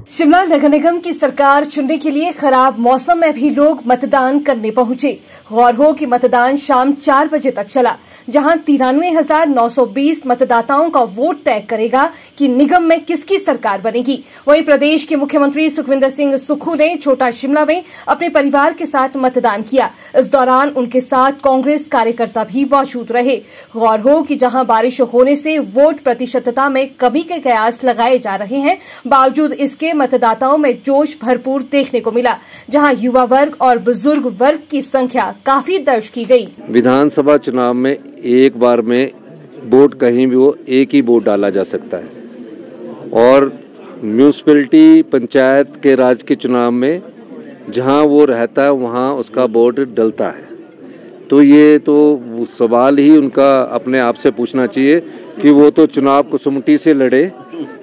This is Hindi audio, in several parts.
शिमला नगर निगम की सरकार चुनने के लिए खराब मौसम में भी लोग मतदान करने पहुंचे। गौर हो कि मतदान शाम 4 बजे तक चला, जहां 93,920 मतदाताओं का वोट तय करेगा कि निगम में किसकी सरकार बनेगी। वहीं प्रदेश के मुख्यमंत्री सुखविंदर सिंह सुक्खू ने छोटा शिमला में अपने परिवार के साथ मतदान किया। इस दौरान उनके साथ कांग्रेस कार्यकर्ता भी मौजूद रहे। गौर हो कि जहां बारिश होने से वोट प्रतिशतता में कमी के कयास लगाए जा रहे हैं, बावजूद इसके मतदाताओं में जोश भरपूर देखने को मिला, जहां युवा वर्ग और बुजुर्ग वर्ग की संख्या काफी दर्ज की गई। विधानसभा चुनाव में एक बार में वोट कहीं भी हो, एक ही वोट डाला जा सकता है, और म्यूनिसिपैलिटी पंचायत के राज के चुनाव में जहां वो रहता है वहां उसका वोट डलता है। तो ये तो सवाल ही उनका अपने आप से पूछना चाहिए कि वो तो चुनाव कुसुमटी से लड़े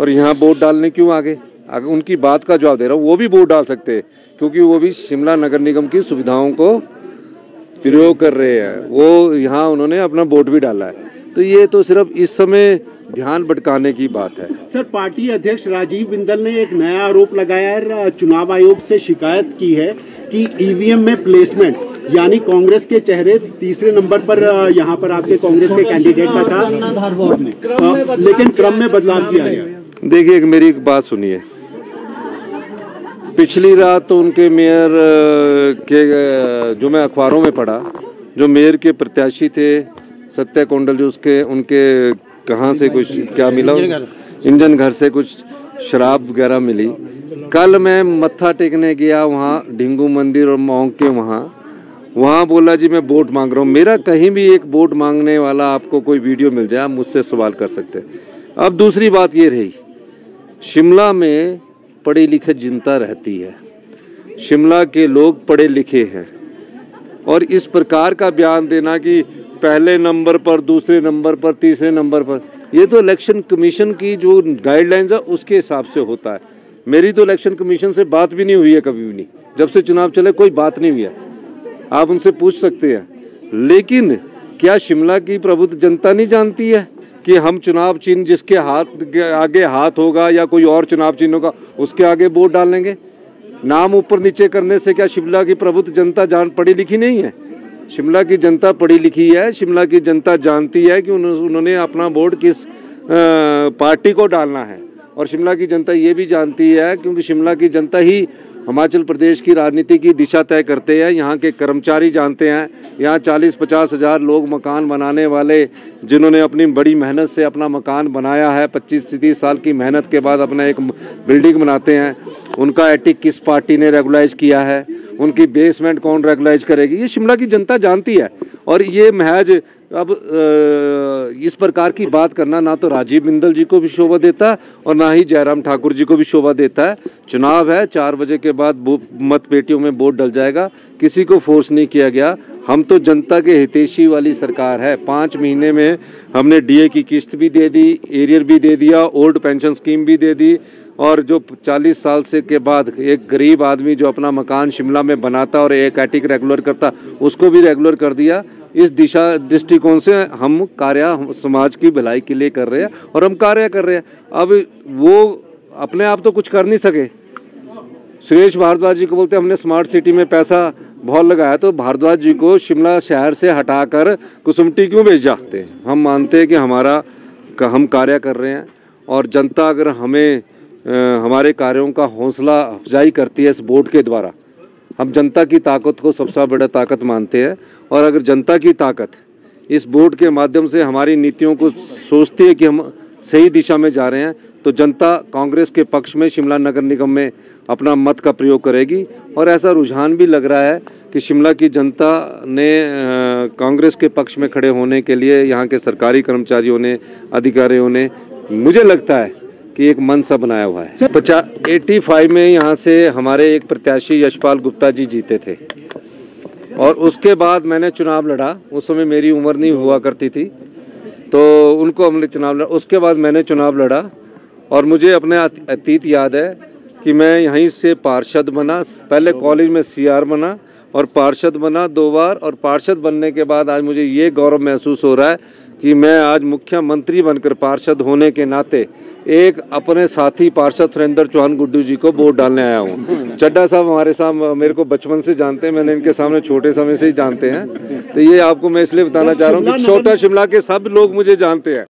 और यहाँ वोट डालने क्यों आगे। अगर उनकी बात का जवाब दे रहा हूँ, वो भी वोट डाल सकते हैं, क्योंकि वो भी शिमला नगर निगम की सुविधाओं को प्रयोग कर रहे हैं। वो यहाँ उन्होंने अपना वोट भी डाला है। तो ये तो सिर्फ इस समय ध्यान भटकाने की बात है। सर, पार्टी अध्यक्ष राजीव बिंदल ने एक नया आरोप लगाया है, चुनाव आयोग से शिकायत की है कि ईवीएम में प्लेसमेंट, यानी कांग्रेस के चेहरे तीसरे नंबर पर यहाँ पर आपके कांग्रेस के कैंडिडेट का था, लेकिन क्रम में बदलाव किया गया। देखिए, मेरी एक बात सुनिए। पिछली रात तो उनके मेयर के, जो मैं अखबारों में पढ़ा, जो मेयर के प्रत्याशी थे सत्या कोंडल, जो उनके कहाँ से कुछ क्या मिला, इंजन घर से कुछ शराब वगैरह मिली। कल मैं मत्था टेकने गया वहाँ ढिंगू मंदिर और मौंग के वहाँ बोला जी मैं वोट मांग रहा हूँ। मेरा कहीं भी एक वोट मांगने वाला आपको कोई वीडियो मिल जाए, आप मुझसे सवाल कर सकते हैं। अब दूसरी बात ये रही, शिमला में पढ़ी लिखी जनता रहती है, शिमला के लोग पढ़े लिखे हैं, और इस प्रकार का बयान देना कि पहले नंबर पर, दूसरे नंबर पर, तीसरे नंबर पर, ये तो इलेक्शन कमीशन की जो गाइडलाइंस है उसके हिसाब से होता है। मेरी तो इलेक्शन कमीशन से बात भी नहीं हुई है, कभी भी नहीं। जब से चुनाव चले कोई बात नहीं हुई है, आप उनसे पूछ सकते हैं। लेकिन क्या शिमला की प्रबुद्ध जनता नहीं जानती है कि हम चुनाव चिन्ह जिसके आगे हाथ होगा या कोई और चुनाव चिन्ह होगा उसके आगे वोट डालेंगे? नाम ऊपर नीचे करने से क्या शिमला की प्रबुद्ध जनता पढ़ी लिखी नहीं है? शिमला की जनता पढ़ी लिखी है। शिमला की जनता जानती है कि उन्होंने अपना वोट किस पार्टी को डालना है, और शिमला की जनता ये भी जानती है, क्योंकि शिमला की जनता ही हिमाचल प्रदेश की राजनीति की दिशा तय करते हैं। यहाँ के कर्मचारी जानते हैं, यहाँ 40-50 हज़ार लोग मकान बनाने वाले, जिन्होंने अपनी बड़ी मेहनत से अपना मकान बनाया है, 25-30 साल की मेहनत के बाद अपना एक बिल्डिंग बनाते हैं, उनका एटिक किस पार्टी ने रेगुलाइज किया है, उनकी बेसमेंट कौन रेगुलाइज करेगी, ये शिमला की जनता जानती है। और ये महज अब इस प्रकार की बात करना ना तो राजीव बिंदल जी को भी शोभा देता है और ना ही जयराम ठाकुर जी को भी शोभा देता है। चुनाव है, 4 बजे के बाद मत पेटियों में वोट डल जाएगा, किसी को फोर्स नहीं किया गया। हम तो जनता के हितैषी वाली सरकार है। 5 महीने में हमने डीए की किस्त भी दे दी, एरियर भी दे दिया, ओल्ड पेंशन स्कीम भी दे दी, और जो 40 साल से के बाद एक गरीब आदमी जो अपना मकान शिमला में बनाता और एक एटिक रेगुलर करता, उसको भी रेगुलर कर दिया। इस दृष्टिकोण से हम कार्य समाज की भलाई के लिए कर रहे हैं, और हम कार्य कर रहे हैं। अब वो अपने आप तो कुछ कर नहीं सके। सुरेश भारद्वाज जी को बोलते हमने स्मार्ट सिटी में पैसा बहुत लगाया, तो भारद्वाज जी को शिमला शहर से हटाकर कुसुमटी क्यों भेज जाते हैं? हम मानते हैं कि हम कार्य कर रहे हैं, और जनता अगर हमें हमारे कार्यों का हौसला अफजाई करती है इस वोट के द्वारा, हम जनता की ताकत को सबसे बड़ा ताकत मानते हैं। और अगर जनता की ताकत इस वोट के माध्यम से हमारी नीतियों को सोचती है कि हम सही दिशा में जा रहे हैं, तो जनता कांग्रेस के पक्ष में शिमला नगर निगम में अपना मत का प्रयोग करेगी। और ऐसा रुझान भी लग रहा है कि शिमला की जनता ने कांग्रेस के पक्ष में खड़े होने के लिए यहाँ के सरकारी कर्मचारियों ने, अधिकारियों ने, मुझे लगता है कि एक मन सा बनाया हुआ है। 85 में यहाँ से हमारे एक प्रत्याशी यशपाल गुप्ता जी जीते थे, और उसके बाद मैंने चुनाव लड़ा। उस समय मेरी उम्र नहीं हुआ करती थी, तो उनको हमने चुनाव लड़ा। उसके बाद मैंने चुनाव लड़ा, और मुझे अपने अतीत याद है कि मैं यहीं से पार्षद बना, पहले कॉलेज में सीआर बना और पार्षद बना 2 बार, और पार्षद बनने के बाद आज मुझे ये गौरव महसूस हो रहा है कि मैं आज मुख्यमंत्री बनकर पार्षद होने के नाते एक अपने साथी पार्षद सुरेंद्र चौहान गुड्डू जी को वोट डालने आया हूँ। चड्डा साहब हमारे साथ मेरे को बचपन से जानते हैं, मैंने इनके सामने छोटे समय से ही जानते हैं, तो ये आपको मैं इसलिए बताना चाह रहा हूँ कि छोटा शिमला के सब लोग मुझे जानते हैं।